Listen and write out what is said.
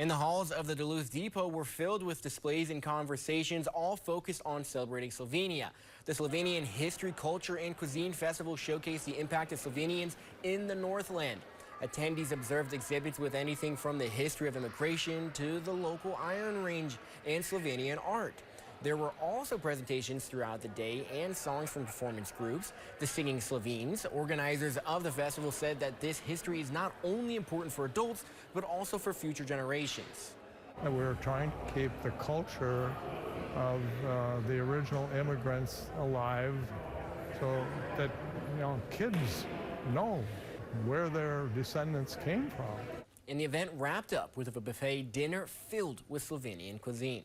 And the halls of the Duluth Depot were filled with displays and conversations, all focused on celebrating Slovenia. The Slovenian History, Culture, and Cuisine Festival showcased the impact of Slovenians in the Northland. Attendees observed exhibits with anything from the history of immigration to the local iron range and Slovenian art. There were also presentations throughout the day and songs from performance groups, the Singing Slovenes. Organizers of the festival said that this history is not only important for adults, but also for future generations. We're trying to keep the culture of the original immigrants alive so that kids know where their descendants came from. And the event wrapped up with a buffet dinner filled with Slovenian cuisine.